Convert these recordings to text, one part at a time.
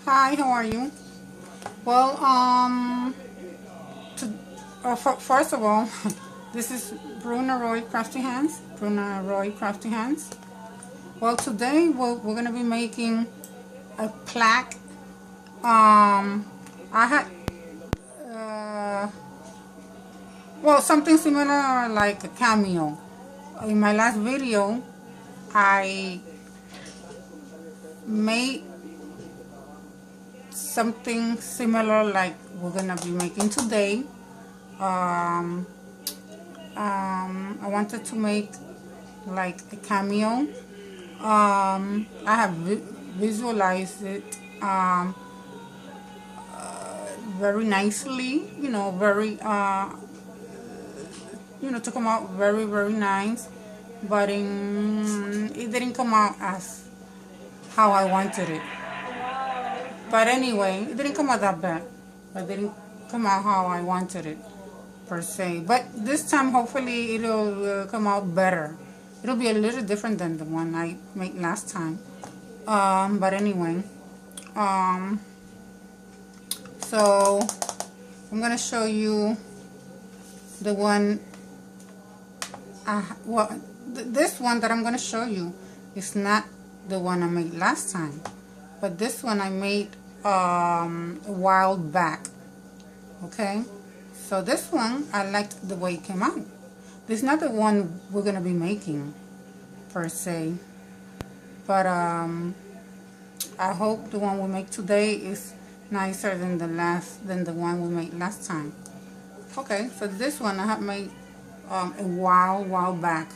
Hi, how are you? Well, first of all, this is Bruna Roy Crafty Hands. Bruna Roy Crafty Hands. Well, today we're gonna be making a plaque. I had, uh, well, something similar like a cameo. In my last video, I made something similar like we're gonna be making today. Um, I wanted to make like a cameo. I have visualized it very nicely, to come out very nice, but it didn't come out as how I wanted it. But anyway, it didn't come out that bad, but it didn't come out how I wanted it per se. But this time, hopefully, it'll come out better. It'll be a little different than the one I made last time. But anyway, so I'm gonna show you the one. This one that I'm gonna show you is not the one I made last time, but this one I made a while back. Okay, so this one I liked the way it came out. This is not the one we're gonna be making per se, but I hope the one we make today is nicer than the one we made last time. Okay, so this one I have made a while back,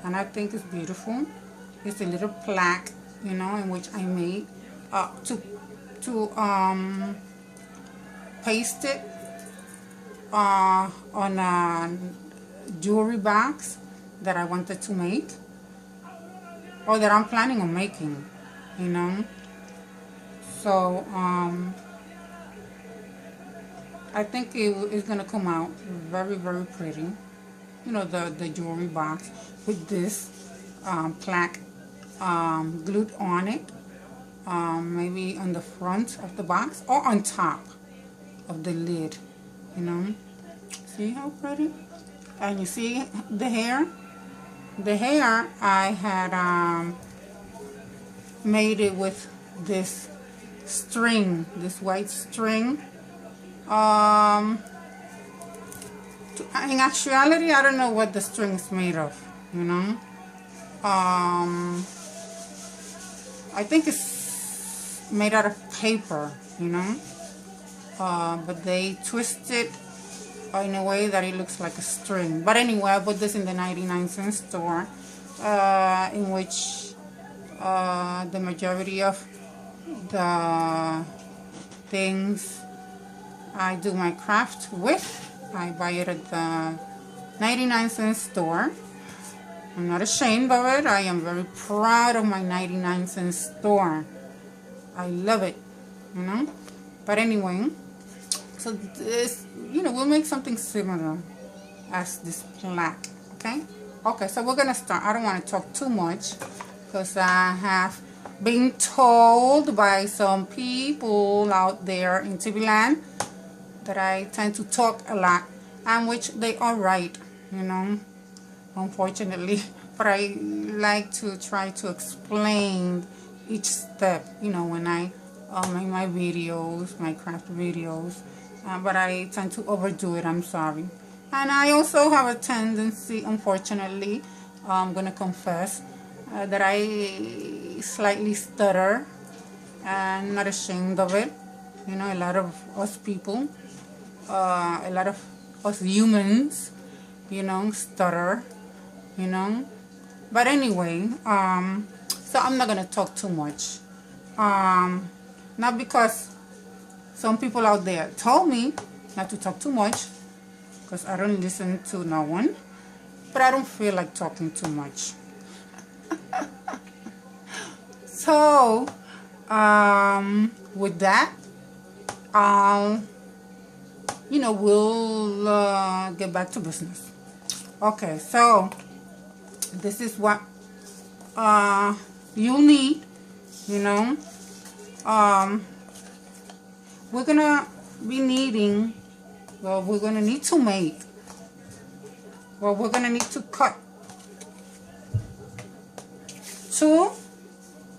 and I think it's beautiful. It's a little plaque, in which I made to paste it on a jewelry box that I wanted to make, or that I'm planning on making, So I think it's gonna come out very pretty. The jewelry box with this plaque glued on it, maybe on the front of the box or on top of the lid. See how pretty? And you see the hair? The hair I had made it with this string, this white string. In actuality, I don't know what the string is made of, I think it's made out of paper, but they twist it in a way that it looks like a string. But anyway, I bought this in the 99-cent store, in which the majority of the things I do my craft with, I buy it at the 99-cent store. I'm not ashamed of it. I am very proud of my 99-cent store. I love it, But anyway, so this, we'll make something similar as this plaque, okay? Okay, so we're gonna start. I don't want to talk too much because I have been told by some people out there in TV land that I tend to talk a lot, and which they are right, unfortunately. But I like to try to explain each step, when I make my videos, my craft videos. But I tend to overdo it, I'm sorry. And I also have a tendency, unfortunately, I'm going to confess, that I slightly stutter. I'm not ashamed of it. A lot of us people, a lot of us humans, stutter, But anyway, so I'm not going to talk too much. Not because some people out there told me not to talk too much, because I don't listen to no one, but I don't feel like talking too much. So, with that, we'll get back to business. Okay, so this is what you'll need, um, we're gonna be needing, well, we're gonna need to make, well, we're gonna need to cut two,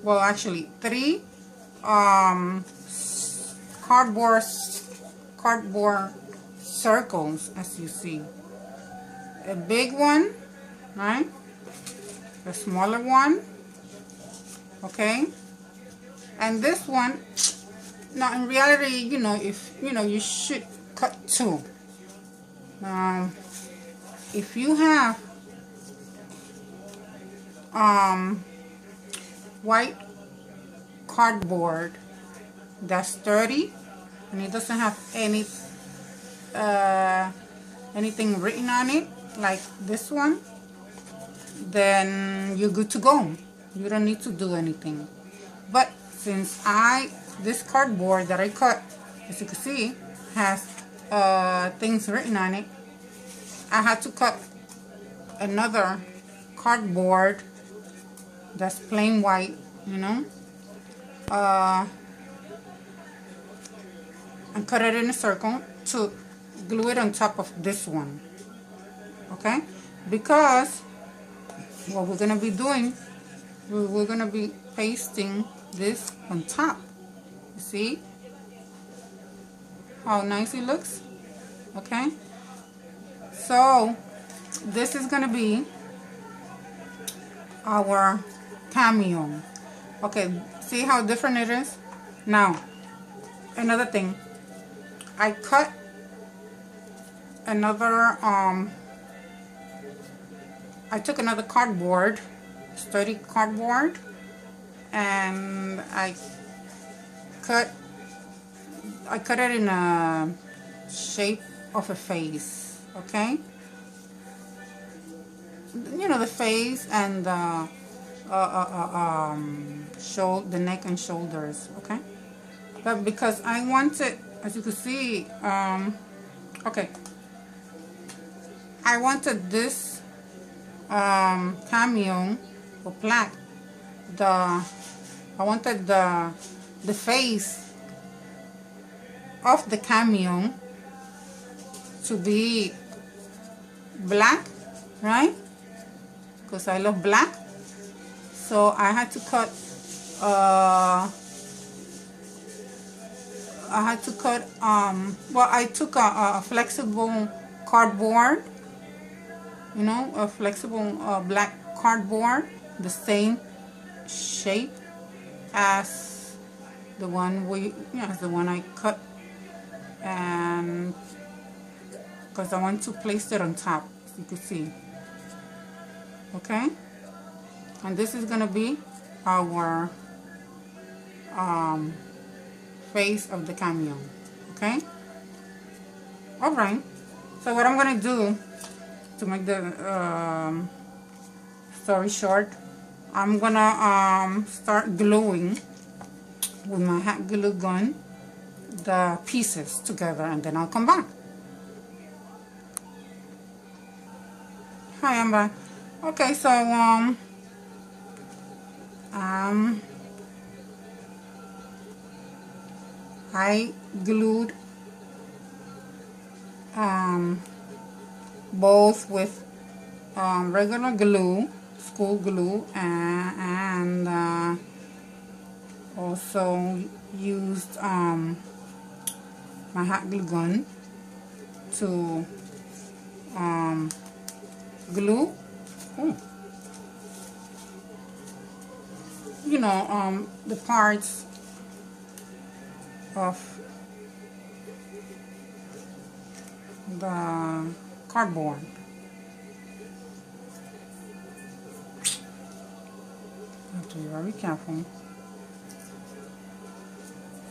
well, actually three cardboard circles, as you see. A big one, right? A smaller one, okay? And this one, now in reality, you know, if you know, you should cut two. If you have white cardboard that's sturdy and it doesn't have any anything written on it like this one, then you're good to go. You don't need to do anything. But since this cardboard that I cut, as you can see, has things written on it, I had to cut another cardboard that's plain white, you know, and cut it in a circle to glue it on top of this one, okay? Because what we're gonna be doing, we're gonna be pasting this on top. You see how nice it looks? Okay, so this is gonna be our Cameo. Okay, see how different it is? Now, another thing, I cut another, I took another cardboard, sturdy cardboard, and I cut it in a shape of a face, okay? You know, the face and the neck and shoulders, okay? But because I wanted, as you can see, okay, I wanted this Cameo or plaque, I wanted the face of the Cameo to be black, right? Because I love black. So I had to cut well, I took a flexible cardboard, you know, a flexible black cardboard, the same shape as the one I cut, and because I want to place it on top, as you can see, okay? And this is gonna be our face of the Cameo, okay? All right, so what I'm gonna do to make the story short, I'm gonna start gluing with my hot glue gun the pieces together, and then I'll come back. Hi, I'm back. Okay, so I glued both with regular glue, school glue, and also used my hot glue gun to glue, you know, the parts of the cardboard. You have to be very careful.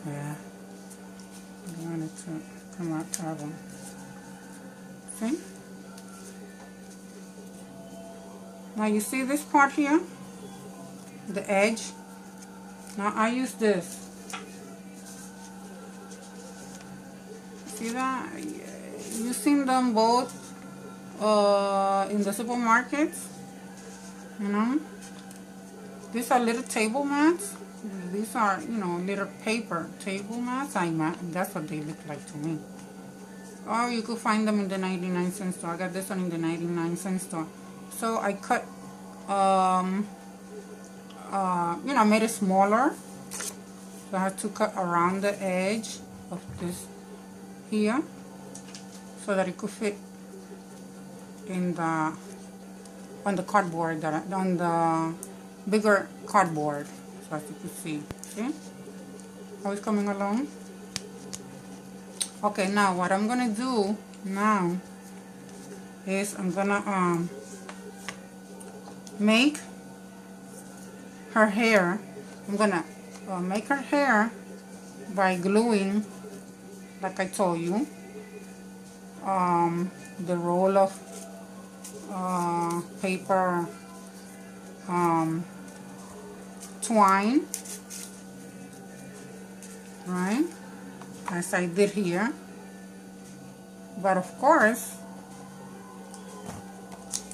Yeah, I don't want it to come out terrible. See? Now you see this part here, the edge. Now I use this. See that? You've seen them both in the supermarkets, you know. These are little table mats, These are, you know, little paper table mats. That's what they look like to me. Or you could find them in the 99-cent store. I got this one in the 99-cent store. So I cut, you know, I made it smaller. So I have to cut around the edge of this here so that it could fit in the on the cardboard, on the bigger cardboard. So as you can see how it's coming along. Okay, now what I'm gonna do now is I'm gonna make her hair. I'm gonna make her hair by gluing, like I told you, the roll of paper twine, right, as I did here. But of course,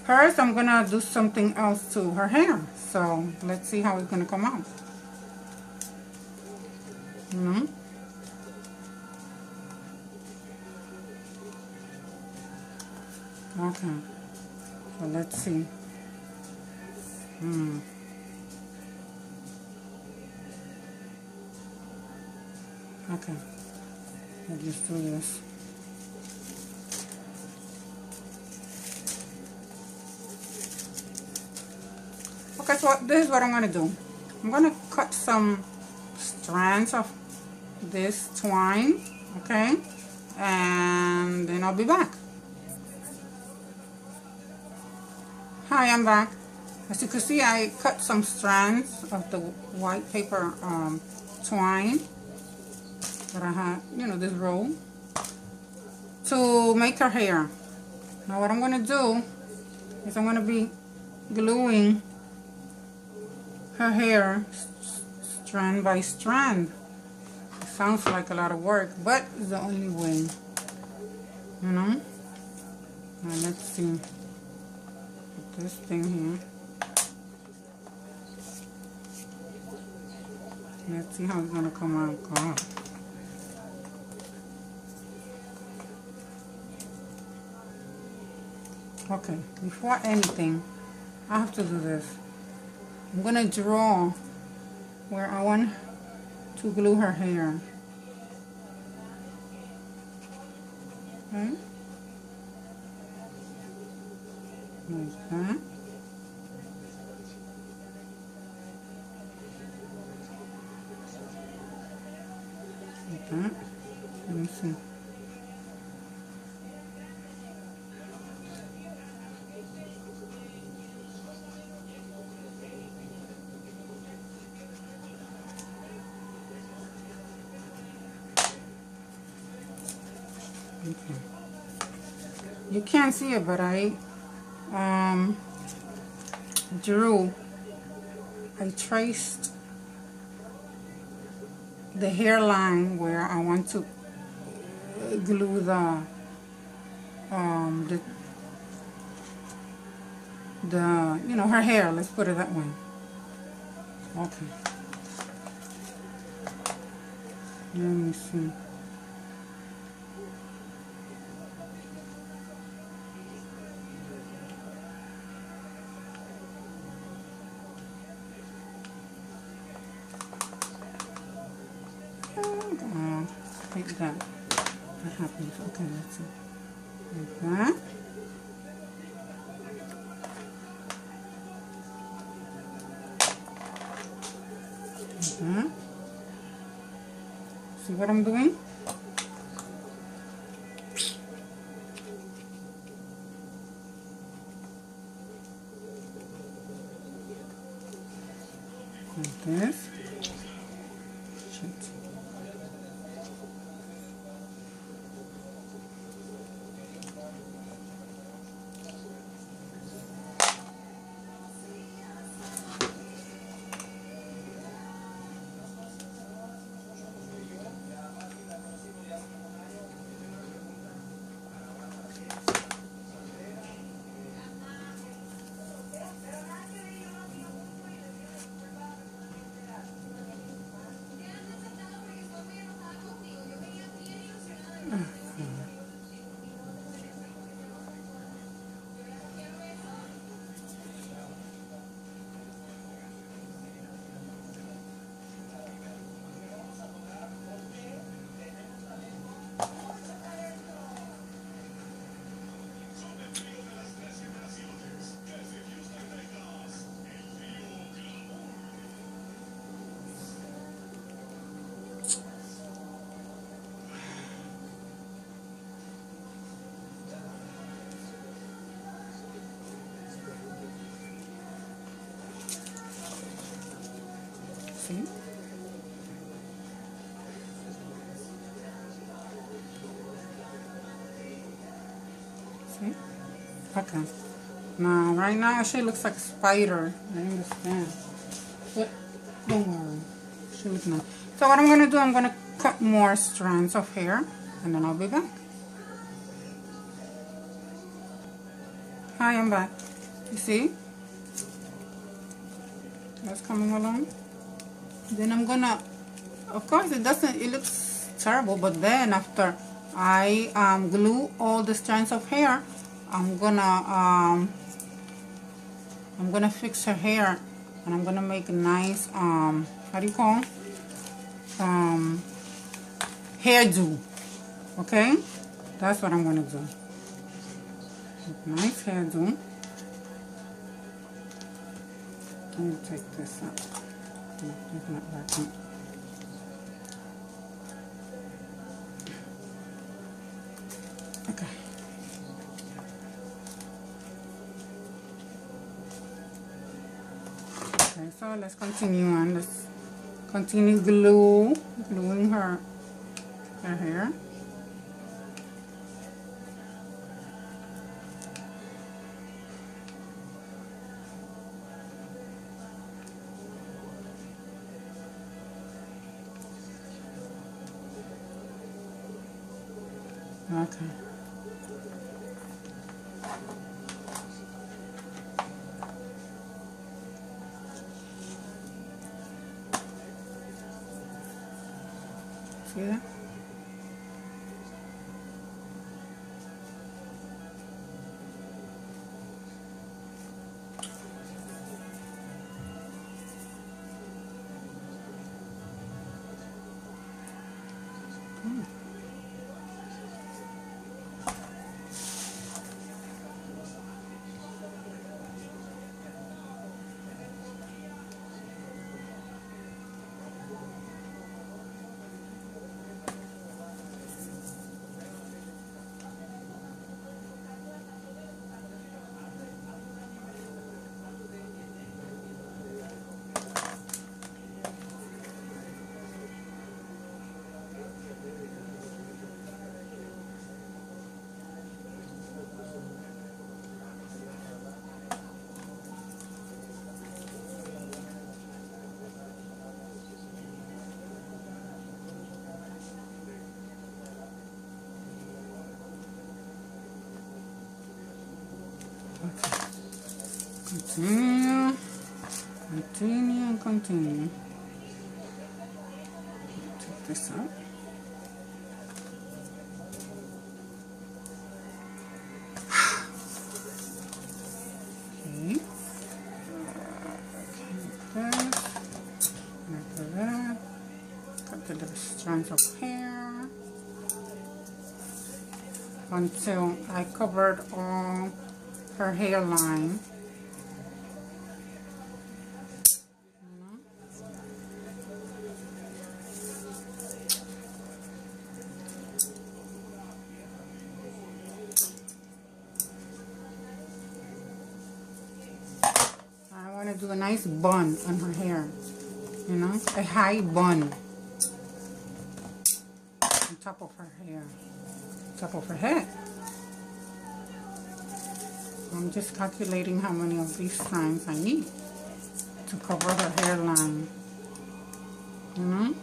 first I'm gonna do something else to her hair. So let's see how it's gonna come out. Okay, so let's see. Okay, I'll just do this. Okay, so this is what I'm gonna do. I'm gonna cut some strands of this twine, okay, and then I'll be back. Hi, I'm back. As you can see, I cut some strands of the white paper twine that I had, you know, this roll, to make her hair. Now what I'm gonna do is I'm gonna be gluing her hair strand by strand. It sounds like a lot of work, but it's the only way, you know. Now let's see. Put this thing here. Let's see how it's gonna come out. God. Okay, before anything, I have to do this. I'm gonna draw where I want to glue her hair. Okay, like that. Like that. Let me see. Okay. You can't see it, but I traced the hairline where I want to glue the you know, her hair. Let's put it that way. Okay. Let me see. Like that. That happens. Okay, let's see. Like that. Like that. See what I'm doing? Like this. Shit. See? See? Okay. Now, right now, she looks like a spider. I understand. But don't worry. She looks nice. So what I'm going to do, I'm going to cut more strands of hair. And then I'll be back. Hi, I'm back. You see? That's coming along. Then I'm going to, of course, it looks terrible. But then after I glue all the strands of hair, I'm gonna fix her hair, and I'm gonna make a nice how do you call hairdo. Okay, that's what I'm gonna do. Nice hairdo. Let me take this out. It's not working. Okay. Okay, so let's continue on. Let's continue gluing her hair. Okay. See that? Continue, continue, and continue. Take this out. Okay. After that, cut the little strands of hair until I covered all her hairline. Do a nice bun on her hair, you know, a high bun on top of her hair, top of her head. I'm just calculating how many of these strands I need to cover her hairline, you know.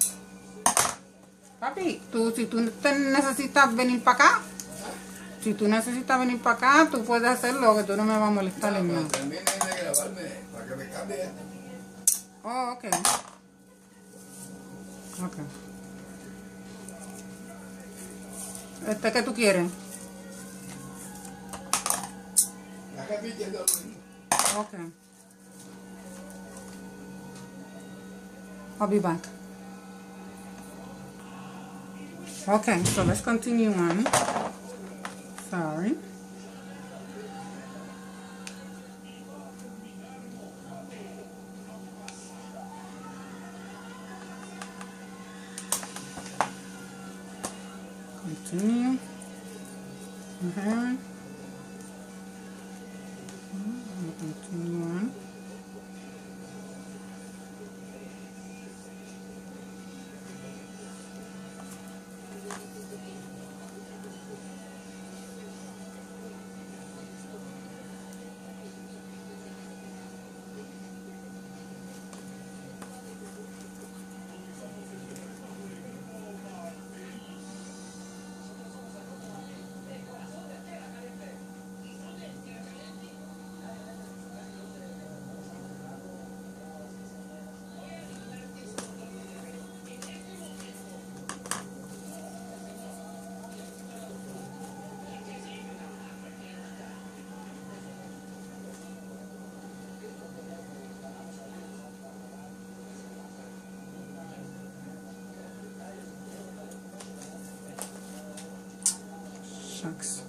Papi, si tú necesitas venir para acá, si tú necesitas venir para acá, tú puedes hacerlo, que tú no me vas a molestar en nada. Oh, okay. Okay. ¿Qué tú quieres? Okay. I'll be back. Okay, so let's continue on. Sorry. Continue. Okay. Continue on. Shucks.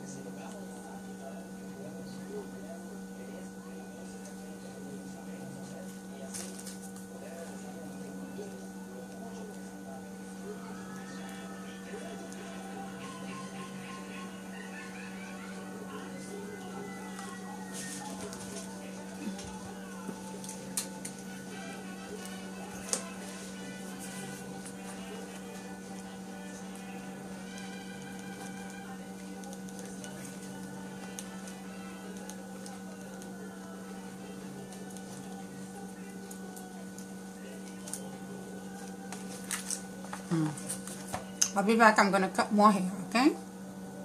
I'll be back. I'm going to cut more hair, okay?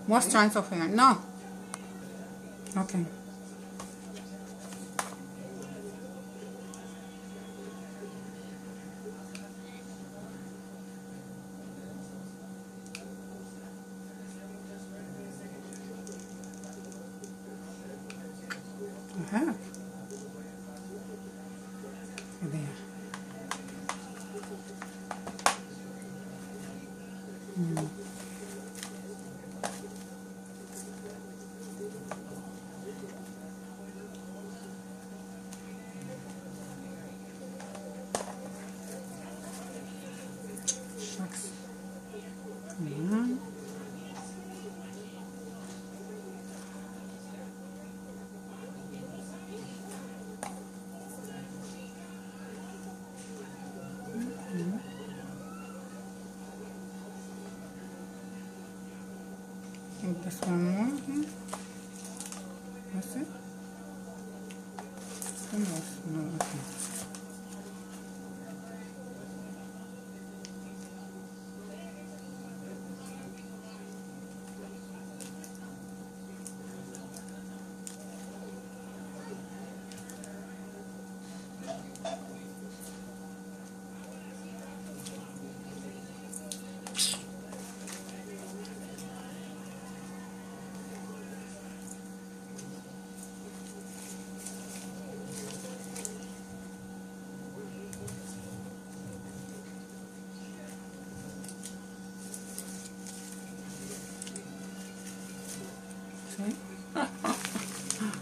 More strands of hair. No. Okay. I have. There. Shucks. Come on. Take this one more here. That's it. No, okay.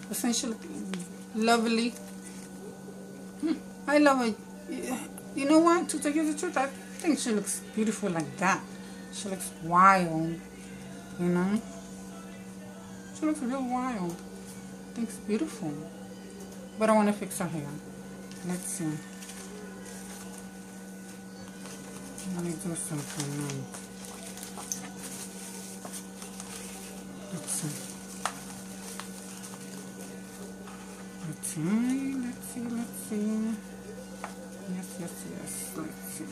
Doesn't she look lovely? I love it. You know what? To tell you the truth, I think she looks beautiful like that. She looks wild, you know? She looks real wild. I think it's beautiful. But I want to fix her hair. Let's see. Let me do something now. Let's see. Let's see. Yes. Let's see.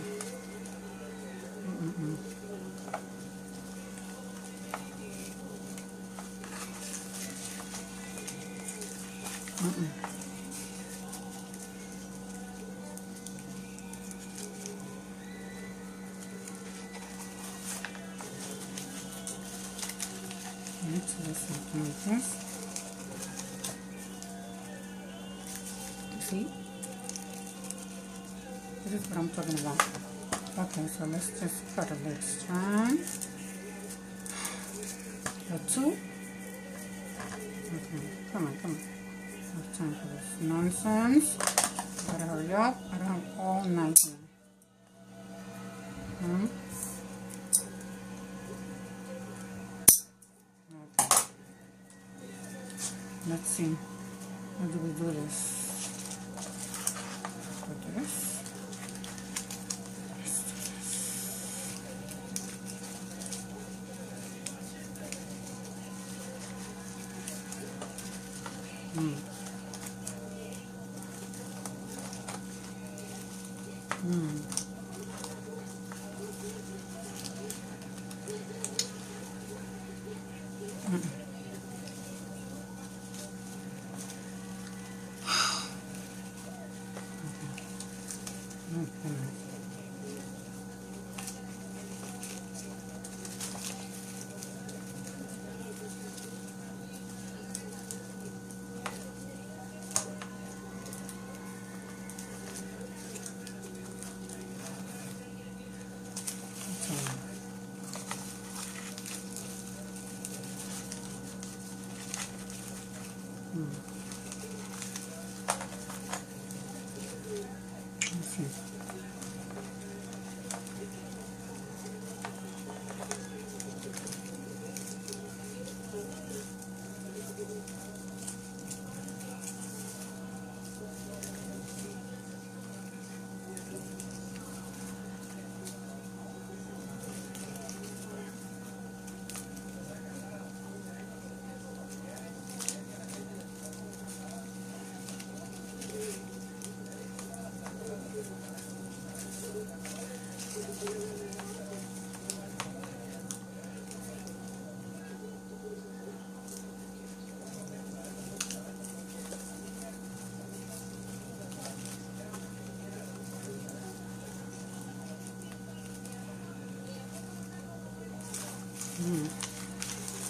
to do something like this. You see? This is what I'm talking about. Okay, so let's just cut a little strand. Or two. Okay, come on. No time for this nonsense. Gotta hurry up. I don't have all night now. Okay. Let's see. How do we do this? Put this.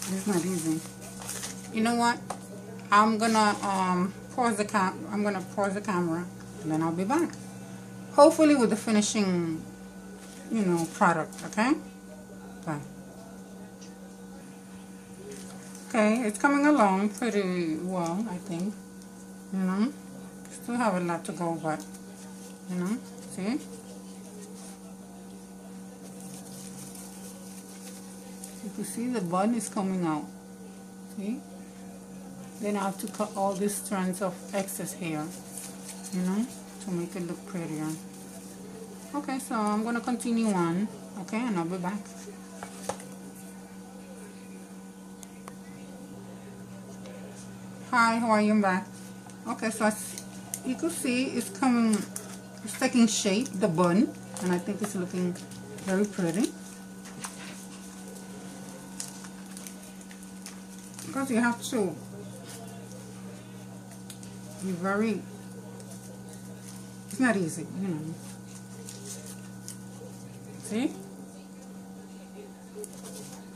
It's not easy. You know what? I'm gonna pause the camera, and then I'll be back. Hopefully with the finishing, product. Okay. Bye. Okay, it's coming along pretty well, I think. Still have a lot to go, but see. You can see the bun is coming out. See? Then I have to cut all these strands of excess hair, to make it look prettier. Okay, so I'm going to continue on, okay, and I'll be back. Hi, how are you? I'm back. Okay, so as you can see, it's taking shape, the bun, and I think it's looking very pretty. Because you have to be very, it's not easy, See?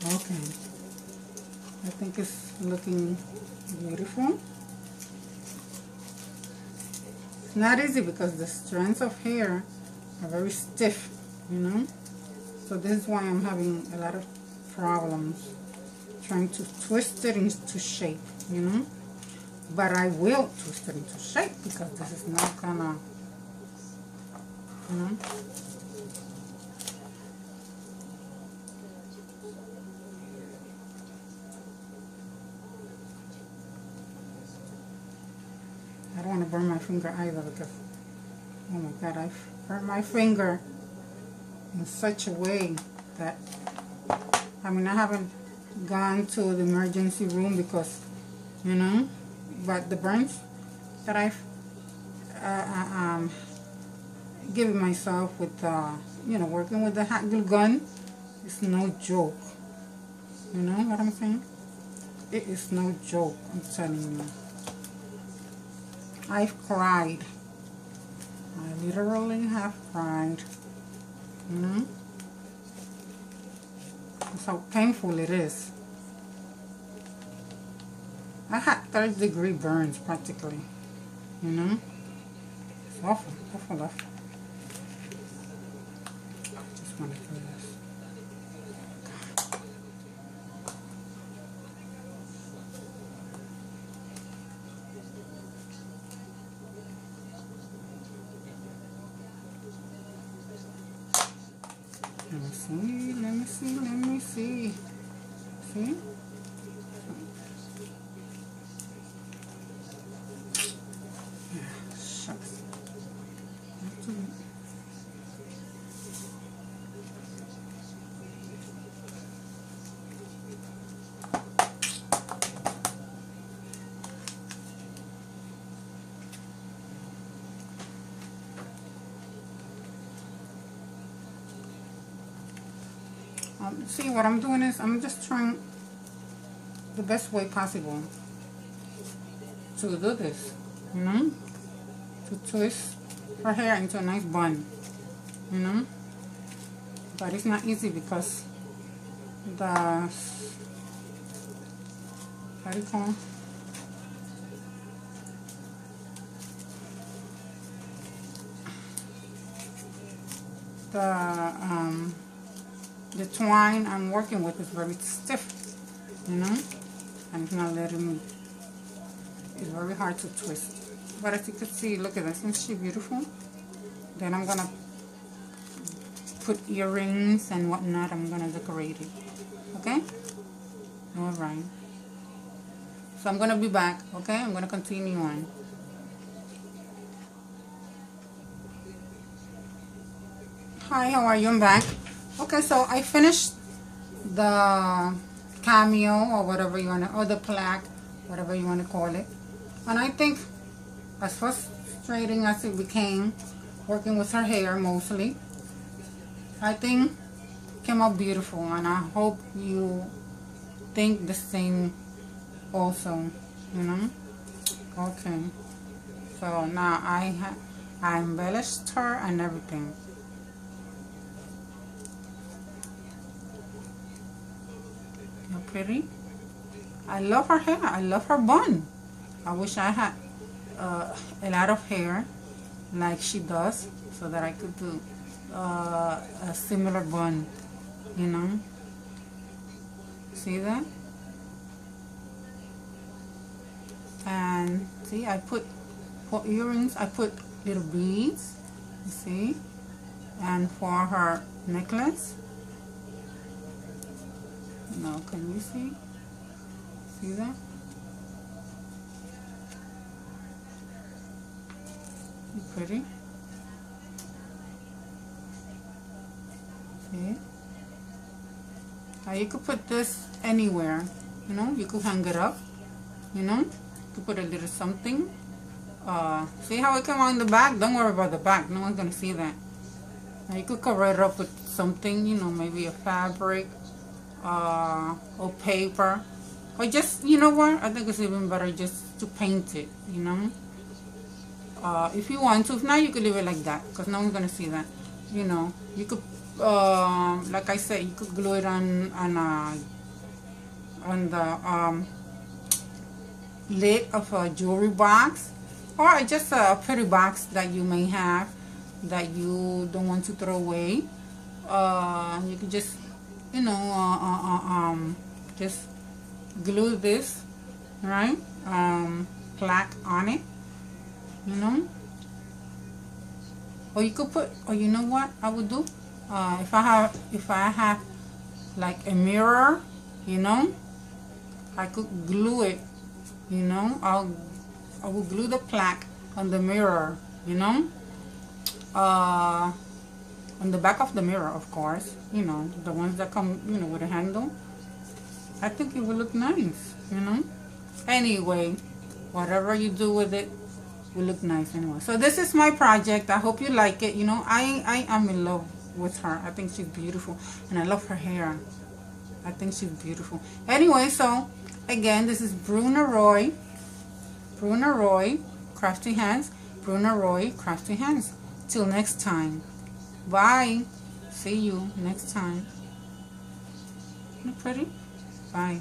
Okay. I think it's looking beautiful. It's not easy because the strands of hair are very stiff, So this is why I'm having a lot of problems trying to twist it into shape, But I will twist it into shape because this is not gonna, I don't want to burn my finger either because, oh my God, I've burnt my finger in such a way that, I haven't gone to the emergency room because, but the burns that I've given myself with, working with the hot glue gun, it's no joke. You know what I'm saying? It is no joke, I'm telling you. I've cried. I literally have cried. That's how painful it is. I had third-degree burns practically, you know. It's awful, awful, awful. I just want to do this. Let me see, let me see, let me see. See? Yeah, shucks. See, what I'm doing is I'm just trying the best way possible to do this, you know, to twist her hair into a nice bun, you know, but it's not easy because the, how do you call it? The twine I'm working with is very stiff, you know, and it's not letting me. It's very hard to twist. But as you can see, look at this, isn't she beautiful? Then I'm gonna put earrings and whatnot. I'm gonna decorate it. Okay? All right. So I'm gonna be back. Okay? I'm gonna continue on. Hi, how are you? I'm back. Okay, so I finished the Cameo or whatever you want to, or the plaque, whatever you want to call it. And I think as frustrating as it became, working with her hair mostly, I think it came out beautiful, and I hope you think the same also, you know. Okay, so now I embellished her and everything. Pretty. I love her hair. I love her bun. I wish I had a lot of hair like she does, so that I could do a similar bun, you know. See that? And see, I put for earrings, I put little beads, you see, and for her necklace. Now, can you see? See that? Pretty. See? Now you could put this anywhere. You know, you could hang it up. You know, you could put a little something. See how it came on the back? Don't worry about the back. No one's gonna see that. Now you could cover it up with something. You know, maybe a fabric. Or paper, or just, you know what, I think it's even better just to paint it, you know. If you want to. If not, you could leave it like that, because no one's gonna see that, you know. You could, like I said, you could glue it on the lid of a jewelry box, or just a pretty box that you may have that you don't want to throw away. You could just, you know, just glue this, right, plaque on it, you know. Or you could put, or you know what I would do, if I have like a mirror, you know, I could glue it, you know. I will glue the plaque on the mirror, you know, on the back of the mirror, of course, you know, the ones that come, you know, with a handle. I think it would look nice, you know. Anyway, whatever you do with it will look nice anyway. So this is my project. I hope you like it. You know, I am in love with her. I think she's beautiful, and I love her hair. I think she's beautiful. Anyway, so again, this is Bruna Roy, Crafty Hands, Bruna Roy, Crafty Hands. Till next time. Bye. See you next time. Isn't it pretty? Bye.